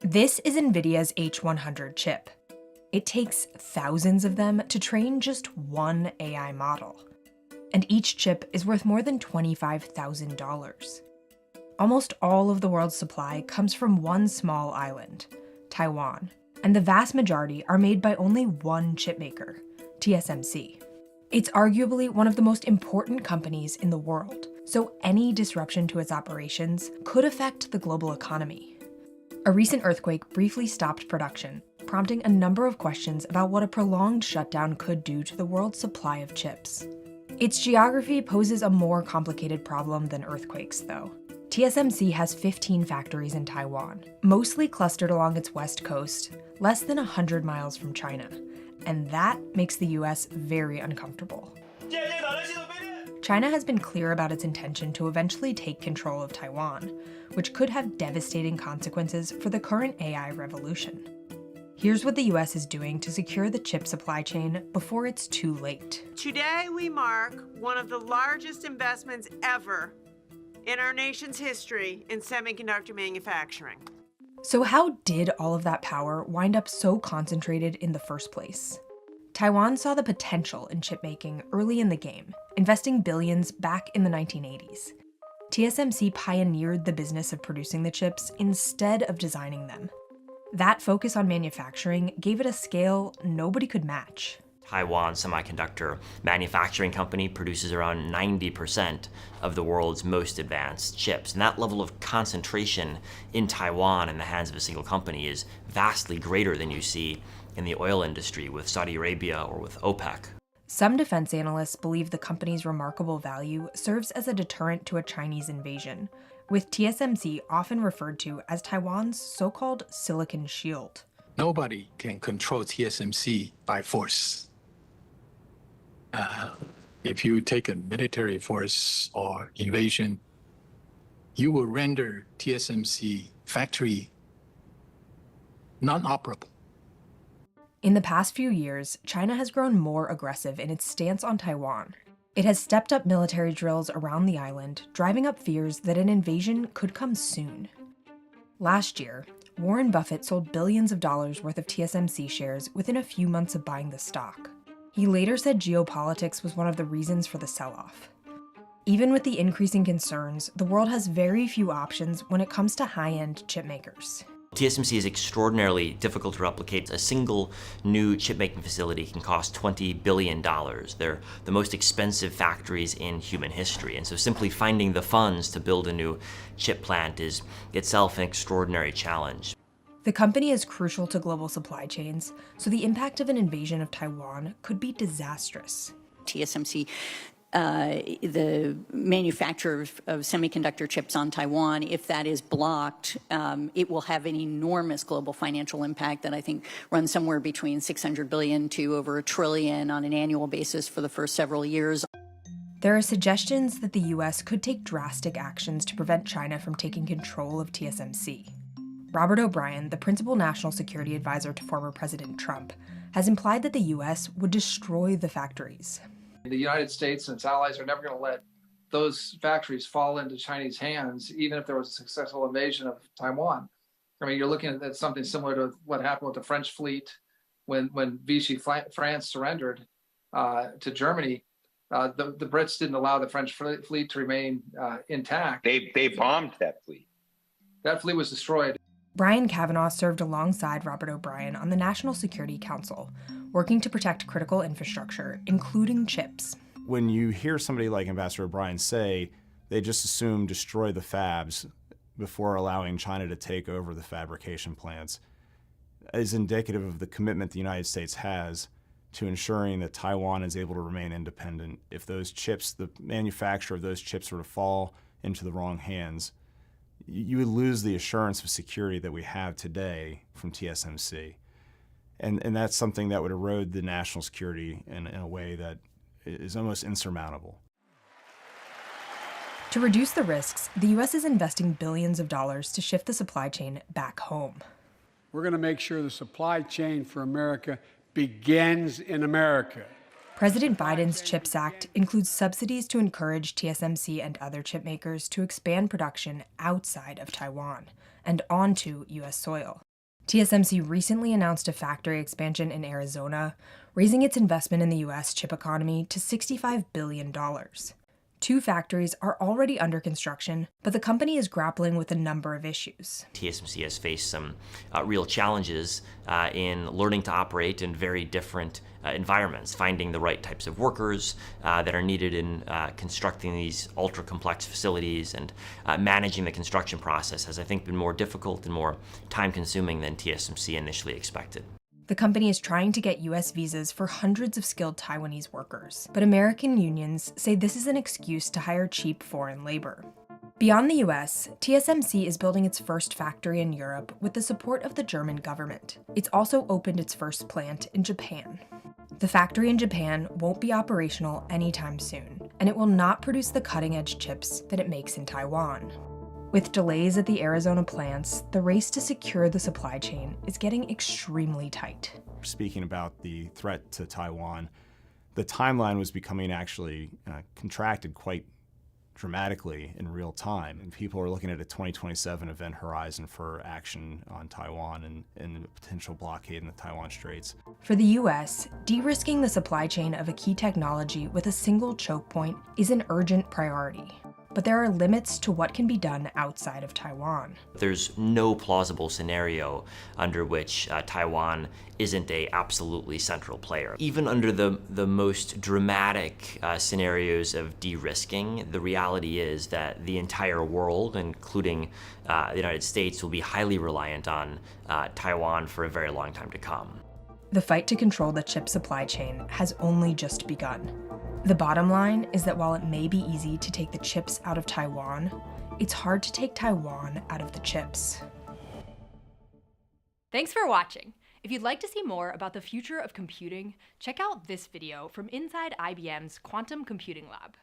This is NVIDIA's H100 chip. It takes thousands of them to train just one AI model. And each chip is worth more than $25,000. Almost all of the world's supply comes from one small island, Taiwan, and the vast majority are made by only one chipmaker, TSMC. It's arguably one of the most important companies in the world, so any disruption to its operations could affect the global economy. A recent earthquake briefly stopped production, prompting a number of questions about what a prolonged shutdown could do to the world's supply of chips. Its geography poses a more complicated problem than earthquakes, though. TSMC has 15 factories in Taiwan, mostly clustered along its west coast, less than 100 miles from China, and that makes the US very uncomfortable. China has been clear about its intention to eventually take control of Taiwan, which could have devastating consequences for the current AI revolution. Here's what the US is doing to secure the chip supply chain before it's too late. Today we mark one of the largest investments ever in our nation's history in semiconductor manufacturing. So how did all of that power wind up so concentrated in the first place? Taiwan saw the potential in chipmaking early in the game, investing billions back in the 1980s. TSMC pioneered the business of producing the chips instead of designing them. That focus on manufacturing gave it a scale nobody could match. Taiwan Semiconductor Manufacturing Company produces around 90% of the world's most advanced chips. And that level of concentration in Taiwan in the hands of a single company is vastly greater than you see in the oil industry with Saudi Arabia or with OPEC. Some defense analysts believe the company's remarkable value serves as a deterrent to a Chinese invasion, with TSMC often referred to as Taiwan's so-called Silicon Shield. Nobody can control TSMC by force. If you take a military force or invasion, you will render TSMC factory non-operable. In the past few years, China has grown more aggressive in its stance on Taiwan. It has stepped up military drills around the island, driving up fears that an invasion could come soon. Last year, Warren Buffett sold billions of dollars worth of TSMC shares within a few months of buying the stock. He later said geopolitics was one of the reasons for the sell-off. Even with the increasing concerns, the world has very few options when it comes to high-end chip makers. TSMC is extraordinarily difficult to replicate. A single new chip-making facility can cost $20 billion. They're the most expensive factories in human history. And so simply finding the funds to build a new chip plant is itself an extraordinary challenge. The company is crucial to global supply chains, so the impact of an invasion of Taiwan could be disastrous. TSMC, the manufacturer of semiconductor chips on Taiwan, if that is blocked, it will have an enormous global financial impact that I think runs somewhere between $600 billion to over $1 trillion on an annual basis for the first several years. There are suggestions that the US could take drastic actions to prevent China from taking control of TSMC. Robert O'Brien, the principal national security advisor to former President Trump, has implied that the US would destroy the factories. The United States and its allies are never going to let those factories fall into Chinese hands, even if there was a successful invasion of Taiwan. I mean, you're looking at something similar to what happened with the French fleet when Vichy France surrendered to Germany. The Brits didn't allow the French fleet to remain intact. They bombed that fleet. That fleet was destroyed. Brian Kavanaugh served alongside Robert O'Brien on the National Security Council, working to protect critical infrastructure, including chips. When you hear somebody like Ambassador O'Brien say they just assume destroy the fabs before allowing China to take over the fabrication plants, is indicative of the commitment the United States has to ensuring that Taiwan is able to remain independent. If those chips, the manufacture of those chips were to fall into the wrong hands, you would lose the assurance of security that we have today from TSMC. And that's something that would erode the national security in a way that is almost insurmountable. To reduce the risks, the US is investing billions of dollars to shift the supply chain back home. We're going to make sure the supply chain for America begins in America. President Biden's CHIPS Act includes subsidies to encourage TSMC and other chip makers to expand production outside of Taiwan and onto US soil. TSMC recently announced a factory expansion in Arizona, raising its investment in the US chip economy to $65 billion. 2 factories are already under construction, but the company is grappling with a number of issues. TSMC has faced some real challenges in learning to operate in very different environments, finding the right types of workers that are needed in constructing these ultra-complex facilities, and managing the construction process has, I think, been more difficult and more time-consuming than TSMC initially expected. The company is trying to get US visas for hundreds of skilled Taiwanese workers, but American unions say this is an excuse to hire cheap foreign labor. Beyond the US, TSMC is building its first factory in Europe with the support of the German government. It's also opened its first plant in Japan. The factory in Japan won't be operational anytime soon, and it will not produce the cutting-edge chips that it makes in Taiwan. With delays at the Arizona plants, the race to secure the supply chain is getting extremely tight. Speaking about the threat to Taiwan, the timeline was becoming actually contracted quite dramatically in real time. And people are looking at a 2027 event horizon for action on Taiwan and the potential blockade in the Taiwan Straits. For the US, de-risking the supply chain of a key technology with a single choke point is an urgent priority. But there are limits to what can be done outside of Taiwan. There's no plausible scenario under which Taiwan isn't a absolutely central player. Even under the most dramatic scenarios of de-risking, the reality is that the entire world, including the United States, will be highly reliant on Taiwan for a very long time to come. The fight to control the chip supply chain has only just begun. The bottom line is that while it may be easy to take the chips out of Taiwan, it's hard to take Taiwan out of the chips. Thanks for watching. If you'd like to see more about the future of computing, check out this video from inside IBM's Quantum Computing Lab.